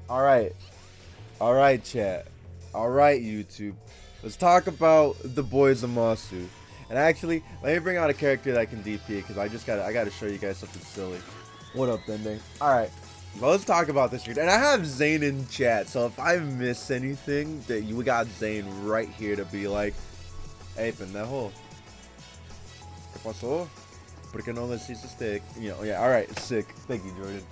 Alright. Alright, chat. Alright, YouTube. Let's talk about the boy Zamasu. And actually, let me bring out a character that can DP because I gotta show you guys something silly. What up, Dende? Alright. Well, let's talk about this here. And I have Zane in chat, so if I miss anything, that you got Zane right here to be like, hey, pendejo. ¿Qué pasó? ¿Por qué no le hiciste stick? You know, yeah, alright, sick. Thank you, Jordan.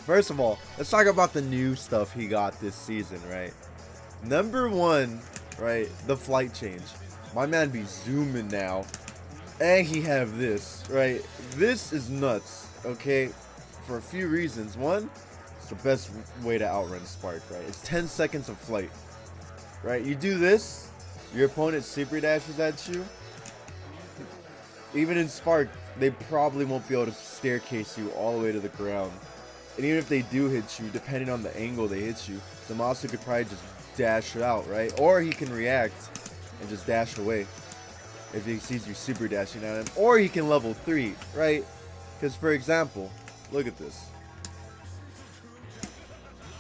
First of all, let's talk about the new stuff he got this season, right? Number one, right, the flight change. My man be zooming now. And he have this, right? This is nuts, okay? For a few reasons. One, it's the best way to outrun Spark, right? It's 10 seconds of flight, right? You do this, your opponent super dashes at you. Even in Spark, they probably won't be able to staircase you all the way to the ground. And even if they do hit you, depending on the angle they hit you, Zamasu could probably just dash out, right? Or he can react and just dash away if he sees you super dashing at him. Or he can level 3, right? Because, for example, look at this.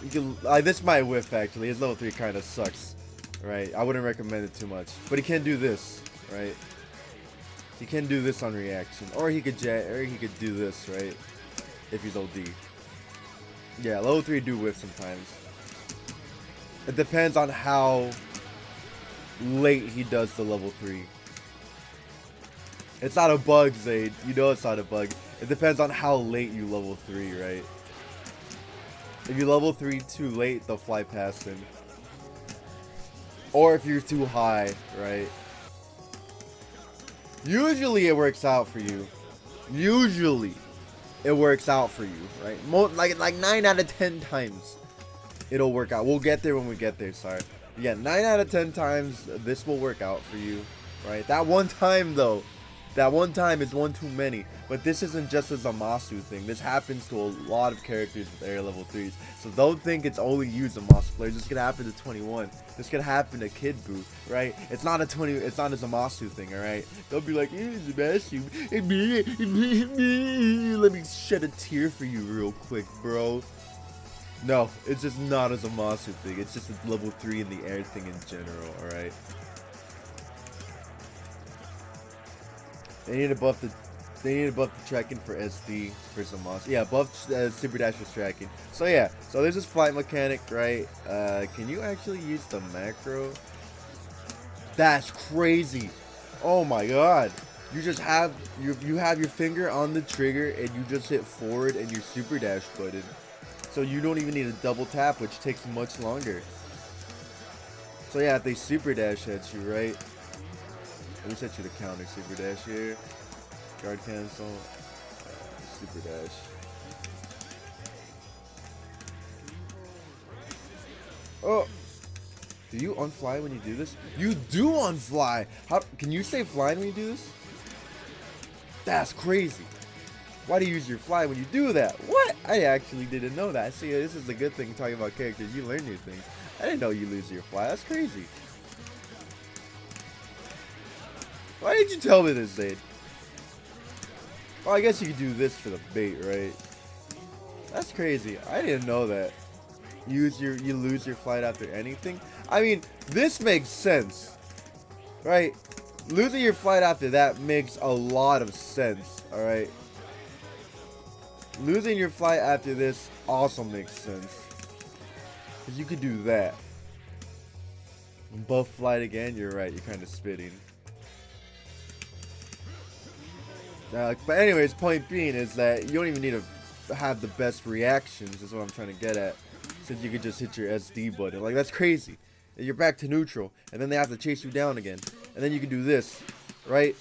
You can, this might whiff, actually. His level 3 kind of sucks, right? I wouldn't recommend it too much. But he can do this, right? He can do this on reaction. Or he could do this, right? If he's OD. Yeah, level 3 do whiff sometimes. It depends on how late he does the level 3. It's not a bug, Zayd. You know it's not a bug. It depends on how late you level 3, right? If you level 3 too late, they'll fly past him. Or if you're too high, right? Usually it works out for you. Usually it works out for you, right? Like 9 out of 10 times it'll work out. We'll get there when we get there, sorry. Yeah, 9 out of 10 times this will work out for you, right? That one time though, that one time is one too many. But this isn't just a Zamasu thing. This happens to a lot of characters with air level 3s. So don't think it's only you Zamasu players. This could happen to 21. This could happen to Kid Buu, right? It's not a Zamasu thing, alright? Don't be like, Zamasu. Let me shed a tear for you real quick, bro. No, it's just not a Zamasu thing. It's just a level 3 in the air thing in general, alright? They need to buff the tracking for SD for Zamasu. Yeah, buff super dash for tracking. So yeah, so there's this flight mechanic, right? Can you actually use the macro? That's crazy. Oh my god. You just have you have your finger on the trigger and you just hit forward and your super dash button. So you don't even need a double tap, which takes much longer. So yeah, if they super dash at you, right? Let me set you the counter super dash here. Guard cancel. Super dash. Oh! Do you unfly when you do this? You do unfly! How can you stay flying when you do this? That's crazy. Why do you use your fly when you do that? What? I actually didn't know that. See, this is a good thing talking about characters. You learn new things. I didn't know you lose your fly. That's crazy. Why did you tell me this, Zayd? Well, I guess you could do this for the bait, right? That's crazy. I didn't know that. You lose your flight after anything. I mean, this makes sense, right? Losing your flight after that makes a lot of sense. All right. Losing your flight after this also makes sense, because you could do that. Buff flight again. You're right. You're kind of spitting. But anyways, point being is that you don't even need to have the best reactions, is what I'm trying to get at, since you could just hit your SD button. Like, that's crazy. And you're back to neutral, and then they have to chase you down again. And then you can do this, right?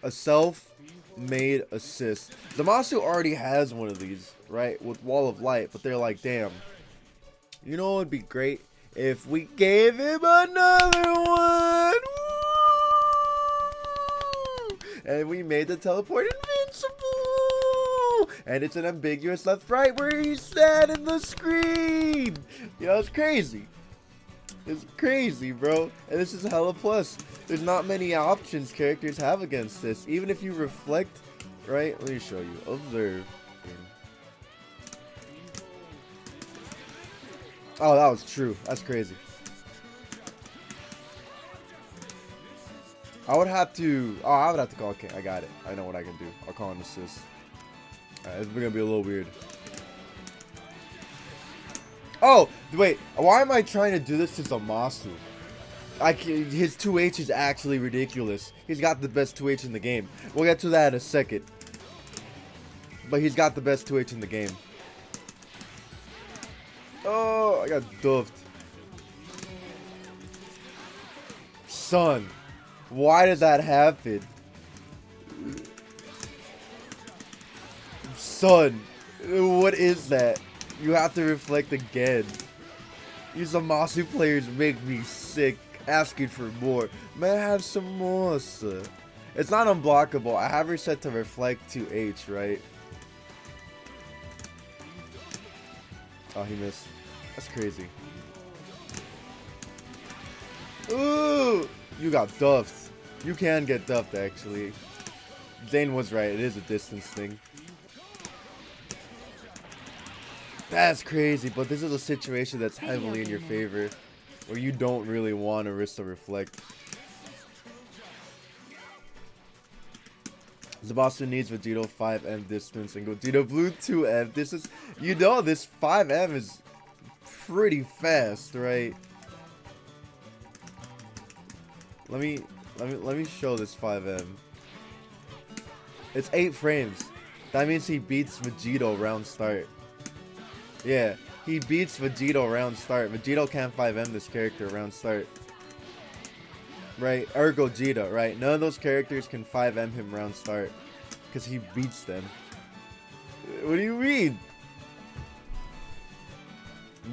A self-made assist. Zamasu already has one of these, right? With Wall of Light, but they're like, damn. You know what would be great? If we gave him another one! And we made the teleport invincible! And it's an ambiguous left-right where he's set in the screen! You know, it's crazy. It's crazy, bro. And this is hella plus. There's not many options characters have against this. Even if you reflect, right? Let me show you. Observe. Oh, that was true. That's crazy. I would have to. Oh, I would have to call. Okay, I got it. I know what I can do. I'll call an assist. Alright, it's gonna be a little weird. Oh, wait. Why am I trying to do this to Zamasu? His 2H is actually ridiculous. He's got the best 2H in the game. We'll get to that in a second. But he's got the best 2H in the game. Oh, I got duffed. Son, why did that happen? Son, what is that? You have to reflect again. You Zamasu players make me sick, asking for more. May I have some more, sir? It's not unblockable. I have her set to reflect to H, right? Oh, he missed. That's crazy. Ooh! You got duffed. You can get duffed, actually. Zane was right. It is a distance thing. That's crazy, but this is a situation that's heavily in your favor, where you don't really want to risk the reflect. Zamasu needs Vegito 5M distance and Gogeta Blue 2M distance. You know this 5M is pretty fast, right? Let me show this 5M. It's 8 frames. That means he beats Vegito round start. Yeah, he beats Vegito round start. Vegito can't 5M this character round start. Right, or Gogeta, right? None of those characters can 5M him round start. Because he beats them. What do you mean?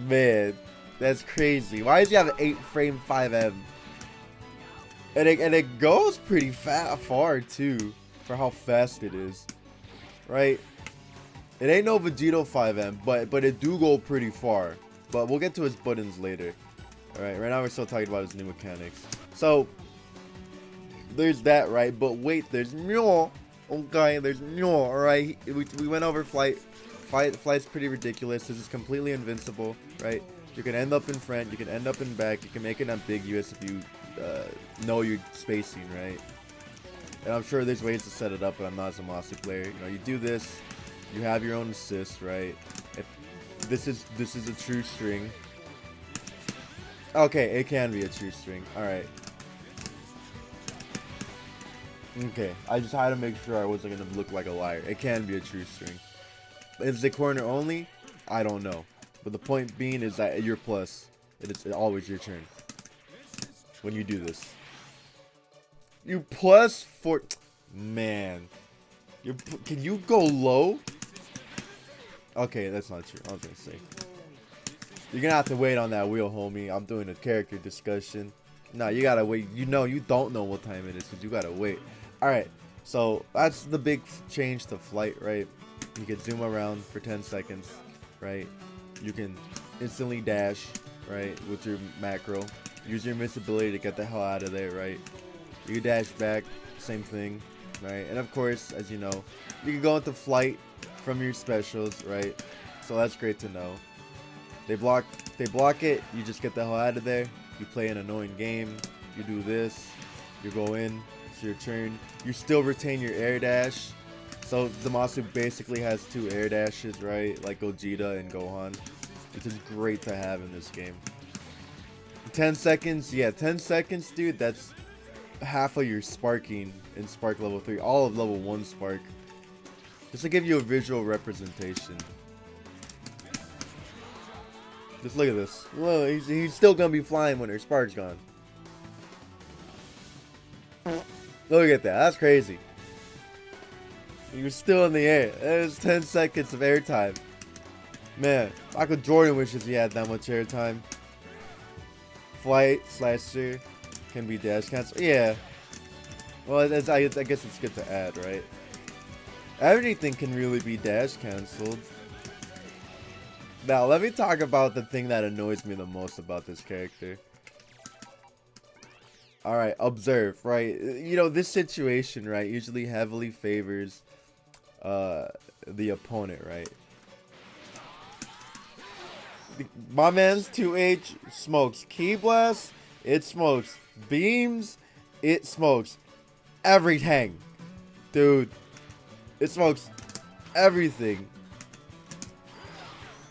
Man, that's crazy. Why does he have an 8 frame 5M? And it goes pretty far too, for how fast it is. Right? It ain't no Vegito 5M, but it do go pretty far. But we'll get to his buttons later. Alright, right now we're still talking about his new mechanics. So, there's that, right? But wait, there's more. Okay, there's more, alright? We went over flight. Flight's pretty ridiculous. This is completely invincible, right? You can end up in front, you can end up in back, you can make it ambiguous if you know your spacing, right? And I'm sure there's ways to set it up, but I'm not a Zamasu player. You know, you do this, you have your own assist, right? If this is a true string. Okay, it can be a true string. Alright. Okay, I just had to make sure I wasn't gonna look like a liar. It can be a true string. Is it corner only? I don't know. But the point being is that you're plus. It's always your turn when you do this. You plus 4. Man. Can you go low? Okay, that's not true. I was gonna say. You're gonna have to wait on that wheel, homie. I'm doing a character discussion. No, you gotta wait. You know, you don't know what time it is because you gotta wait. Alright, so that's the big change to flight, right? You can zoom around for 10 seconds, right? You can instantly dash, right, with your macro. Use your invincibility to get the hell out of there, right? You can dash back, same thing, right? And of course, as you know, you can go into flight from your specials, right? So that's great to know. They block it, you just get the hell out of there. You play an annoying game, you do this, you go in, it's your turn. You still retain your air dash. So Zamasu basically has 2 air dashes, right? Like Gogeta and Gohan, which is great to have in this game. 10 seconds, yeah, 10 seconds, dude, that's half of your sparking in Spark level 3, all of level 1 Spark. Just to give you a visual representation. Just look at this. Whoa, he's still gonna be flying when her Spark's gone. Look at that, that's crazy. He was still in the air. There's 10 seconds of airtime. Man, Michael Jordan wishes he had that much airtime. Flight, slasher, can be dash cancel. Yeah. Well, I guess it's good to add, right? Everything can really be dash canceled. Now, let me talk about the thing that annoys me the most about this character. Alright, observe, right? You know, this situation, right, usually heavily favors the opponent, right? My man's 2H smokes Key Blast, it smokes Beams, it smokes everything. Dude, it smokes everything.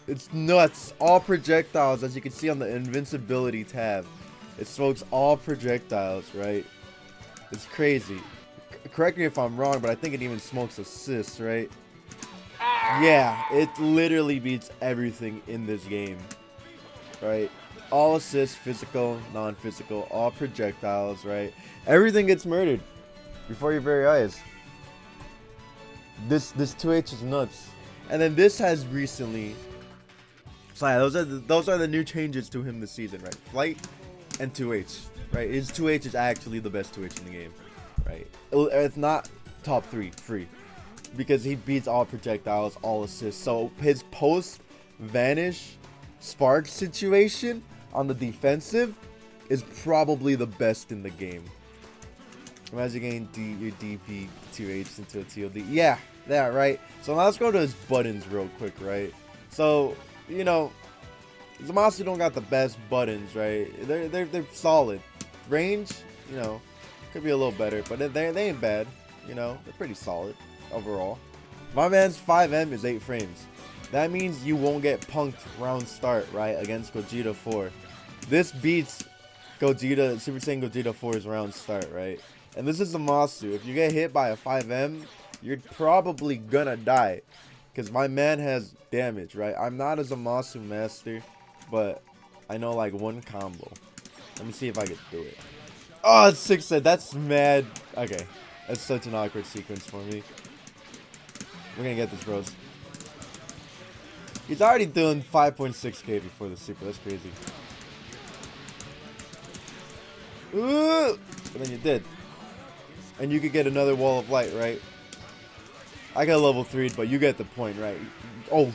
It's nuts. All projectiles, as you can see on the invincibility tab. It smokes all projectiles, right? It's crazy. Correct me if I'm wrong, but I think it even smokes assists, right? Yeah, it literally beats everything in this game, right? All assists, physical, non-physical, all projectiles, right? Everything gets murdered before your very eyes. This 2H is nuts. And then this has recently, so yeah, those are the new changes to him this season, right? Flight and 2H, right? His 2H is actually the best 2H in the game, right? It's not top 3 free because he beats all projectiles, all assists. So his post vanish spark situation on the defensive is probably the best in the game. Imagine getting your DP 2H into a TLD. Yeah, right. So now let's go to his buttons real quick, right? So, you know, Zamasu don't got the best buttons, right? They're solid. Range, you know, could be a little better, but they ain't bad. You know, they're pretty solid overall. My man's 5M is 8 frames. That means you won't get punked round start, right, against Gogeta 4. This beats Gogeta, Super Saiyan Gogeta 4's round start, right? And this is Zamasu. If you get hit by a 5M, you're probably gonna die. Because my man has damage, right? I'm not a Zamasu master, but I know like one combo. Let me see if I can do it. Oh, it's 6 set. That's mad. Okay. That's such an awkward sequence for me. We're gonna get this, bros. He's already doing 5.6k before the super. That's crazy. Ooh! And then you did. And you could get another wall of light, right? I got level 3, but you get the point, right? Oh,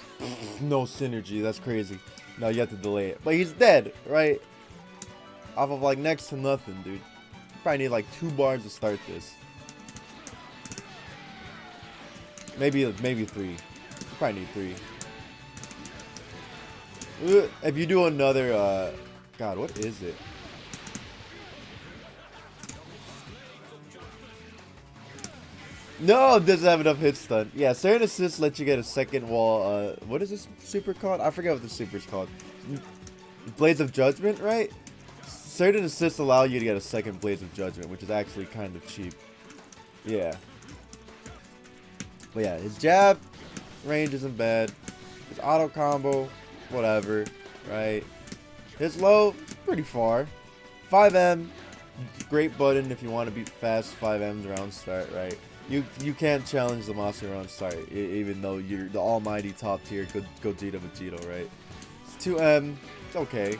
no synergy. That's crazy. No, you have to delay it. But he's dead, right? Off of like next to nothing, dude. You probably need like 2 bars to start this. Maybe 3. You probably need 3. If you do another, God, what is it? No, it doesn't have enough hit stun. Yeah, certain assists let you get a second wall. What is this super called? I forget what the super's called. Blades of Judgment, right? Certain assists allow you to get a second Blades of Judgment, which is actually kind of cheap. Yeah. But yeah, his jab range isn't bad. His auto combo, whatever, right? His low, pretty far. 5M, great button if you want to beat fast 5Ms around start, right? You can't challenge the monster around start, even though you're the almighty top tier Gogeta Vegito, right? It's 2M, it's okay.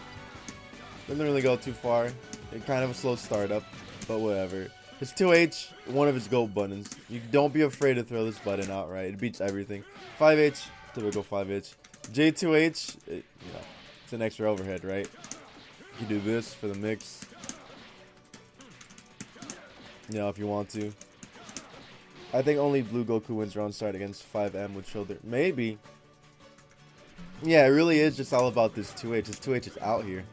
Doesn't really go too far. It's kind of a slow startup, but whatever. His 2H, one of his GOAT buttons. You don't be afraid to throw this button out, right? It beats everything. 5H, typical 5H. J2H, you know, it's an extra overhead, right? You can do this for the mix. You know, if you want to. I think only Blue Goku wins round start against 5M with shoulder. Maybe. Yeah, it really is just all about this 2H. This 2H is out here.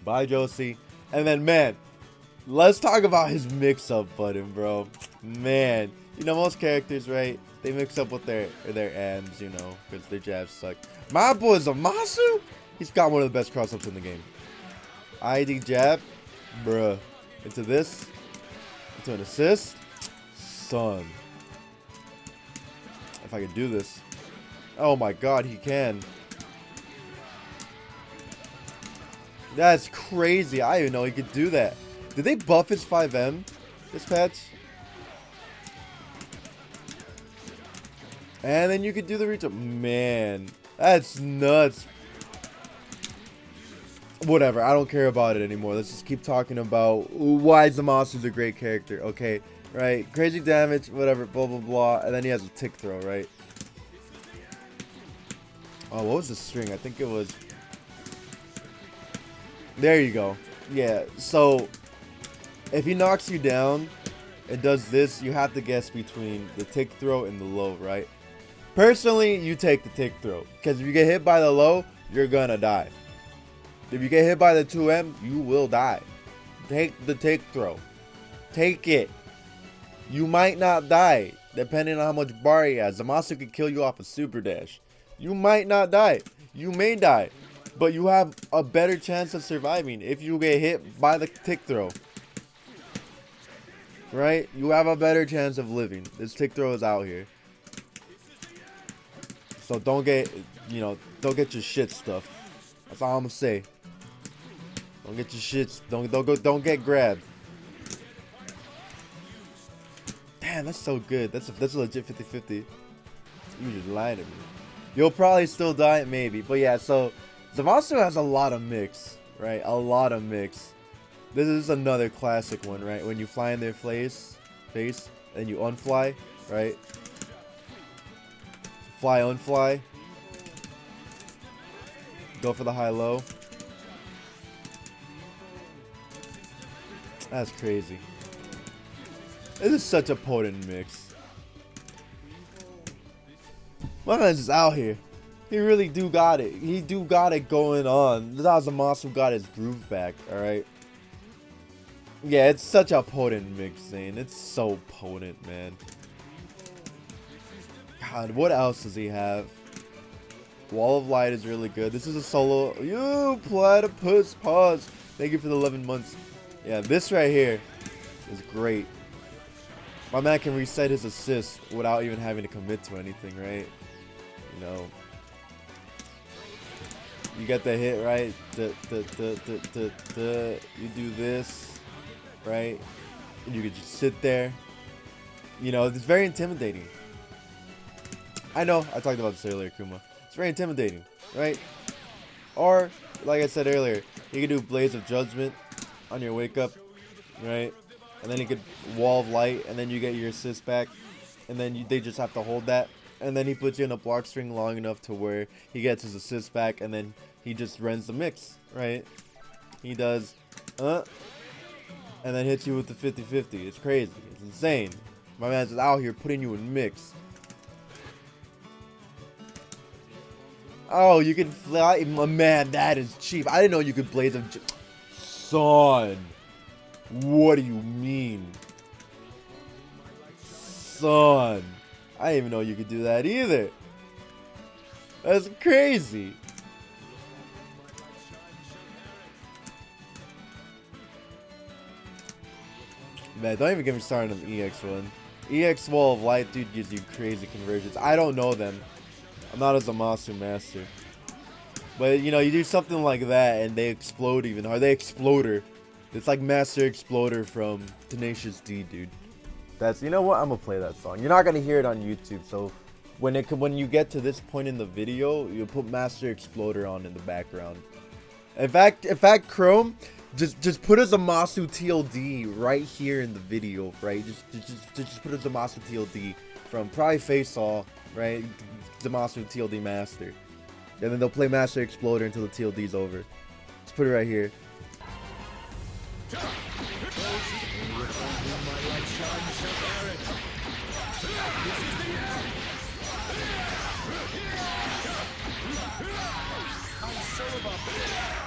Bye, Josie. And then, man, let's talk about his mix-up button, bro. Man, you know, most characters, right? They mix up with their AMs, you know, because their jabs suck. My boy Zamasu, he's got one of the best cross-ups in the game. ID jab, bruh. Into this. Into an assist. Son. If I could do this. Oh my god, he can. That's crazy. I didn't even know he could do that. Did they buff his 5M this patch? And then you could do the reach up. Man, that's nuts. Whatever, I don't care about it anymore. Let's just keep talking about why Zamasu's a great character. Okay, right? Crazy damage, whatever, blah, blah, blah. And then he has a tick throw, right? Oh, what was the string? I think it was... There you go. Yeah, so if he knocks you down and does this, you have to guess between the tick throw and the low, right? Personally, you take the tick throw. Because if you get hit by the low, you're gonna die. If you get hit by the 2M, you will die. Take the take throw. Take it. You might not die, depending on how much bar he has. Zamasu can kill you off a super dash. You might not die. You may die. But you have a better chance of surviving if you get hit by the tick throw. Right? You have a better chance of living. This tick throw is out here. So don't get, don't get your shit stuffed. That's all I'm gonna say. Don't get your shit, don't get grabbed. Damn, that's so good. That's a legit 50-50. You just lied to me. You'll probably still die, maybe. But yeah, so Zamasu has a lot of mix, right? A lot of mix. This is another classic one, right? When you fly in their face, and you unfly, right? Fly, unfly. Go for the high-low. That's crazy. This is such a potent mix. My man's just out here. He really do got it. He do got it going on. Zamasu got his groove back, alright? Yeah, it's such a potent mix, Zane. It's so potent, man. God, what else does he have? Wall of Light is really good. This is a solo. You platypus pause. Thank you for the 11 months. Yeah, this right here is great. My man can reset his assist without even having to commit to anything, right? You know. You get the hit, right? You do this, right? And you can just sit there. You know, it's very intimidating. I know, I talked about this earlier, Kuma. It's very intimidating, right? Or, like I said earlier, you can do Blaze of Judgment on your wake up, right? And then you could Wall of Light, and then you get your assist back, and then they just have to hold that, and then he puts you in a block string long enough to where he gets his assist back, and then he just rends the mix, right? He does, and then hits you with the 50-50. It's crazy. It's insane. My man's just out here putting you in mix. Oh, you can fly, man. That is cheap. I didn't know you could Blaze of. Son, what do you mean? Son, I didn't even know you could do that either. That's crazy. Man, don't even get me started on the EX one. EX Wall of Light, dude, gives you crazy conversions. I don't know them. I'm not a Zamasu master. But, you know, you do something like that and they explode even hard. They Exploder. It's like Master Exploder from Tenacious D, dude. That's, you know what? I'm gonna play that song. You're not gonna hear it on YouTube, so when you get to this point in the video, you put Master Exploder on in the background. In fact, Chrome, just put a Zamasu TLD right here in the video, right? Just put a Zamasu TLD from probably Face All, right? Zamasu TLD Master. And then they'll play Master Exploder until the TLD's over. Let's put it right here.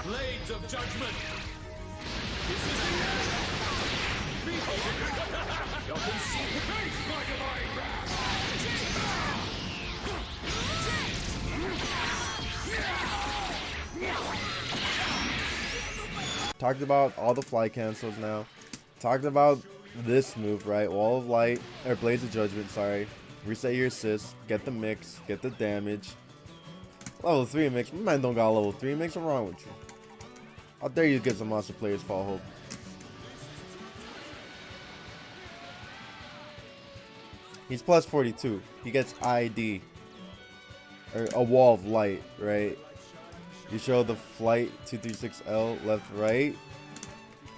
Blades of Judgment. Talked about all the fly cancels now. Talked about this move, right? Wall of Light, or Blades of Judgment, sorry. Reset your assist, get the mix, get the damage. Level 3 mix. My man don't got a level 3 mix. What's wrong with you? How dare you get some monster players fall hope. He's plus 42. He gets ID. Or a Wall of Light, right? You show the flight 236L left, right.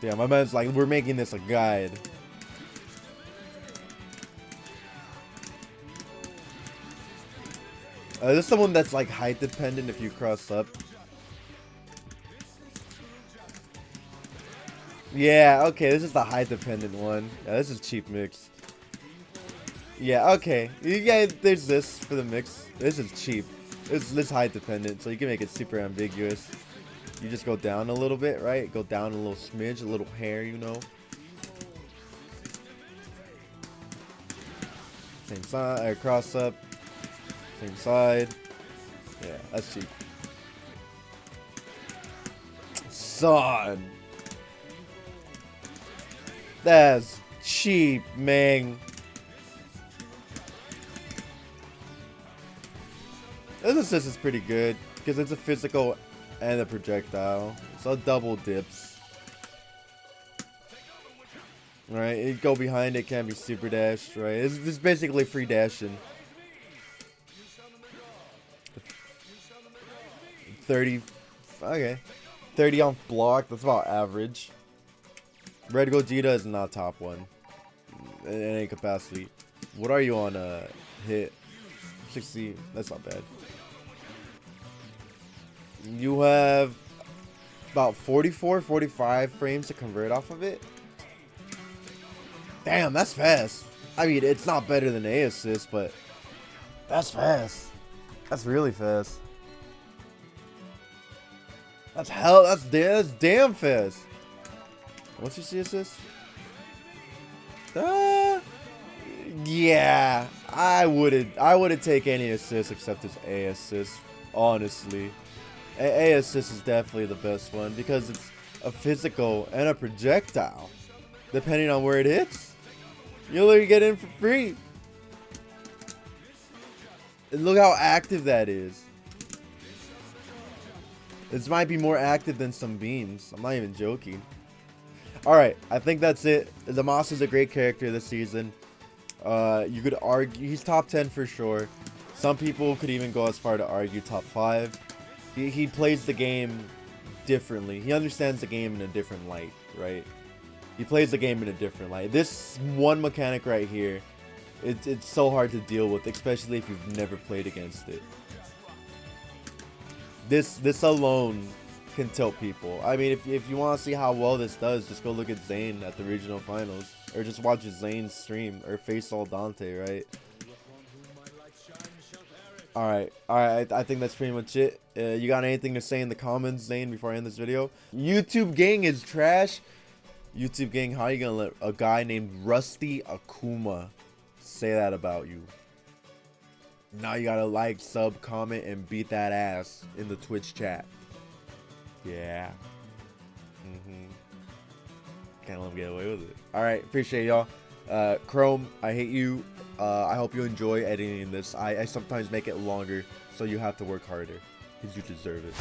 Yeah, my man's like, we're making this a guide. This is someone that's like height dependent if you cross up. Yeah, okay, this is the height dependent one. Yeah, this is cheap mix. Yeah, okay. Yeah, there's this for the mix. This is cheap. It's height dependent, so you can make it super ambiguous. You just go down a little bit, right? Go down a little smidge, a little hair, you know. Same side, or cross up. Same side. Yeah, that's cheap. Son. That's cheap, man. This assist is pretty good because it's a physical and a projectile, so double dips. Right, you go behind it, can't be super dashed, right? It's basically free dashing. 30, okay. 30 on block, that's about average. Red Gogeta is not top one in any capacity. What are you on hit? 60, that's not bad. You have about 44, 45 frames to convert off of it. Damn, that's fast. I mean, it's not better than A assist, but that's fast. That's really fast. That's damn fast. What's your C assist? Yeah, I wouldn't take any assist except his A assist, honestly. A assist is definitely the best one because it's a physical and a projectile. Depending on where it hits, you'll literally get in for free. And look how active that is. This might be more active than some beams. I'm not even joking. Alright, I think that's it. Zamasu is a great character this season. You could argue he's top 10 for sure. Some people could even go as far to argue top 5. He plays the game differently. He understands the game in a different light, right? He plays the game in a different light. This one mechanic right here, it's so hard to deal with, especially if you've never played against it. This alone can tilt people. I mean, if you want to see how well this does, just go look at Zane at the regional finals, or just watch Zane's stream, or face all Dante, right? Alright, I think that's pretty much it. You got anything to say in the comments, Zane, before I end this video? YouTube gang is trash. YouTube gang, how are you gonna let a guy named Rusty Akuma say that about you? Now you gotta like, sub, comment, and beat that ass in the Twitch chat. Yeah. Can't let him get away with it. Alright, appreciate y'all. Chrome, I hate you. I hope you enjoy editing this. I sometimes make it longer, so you have to work harder, because you deserve it.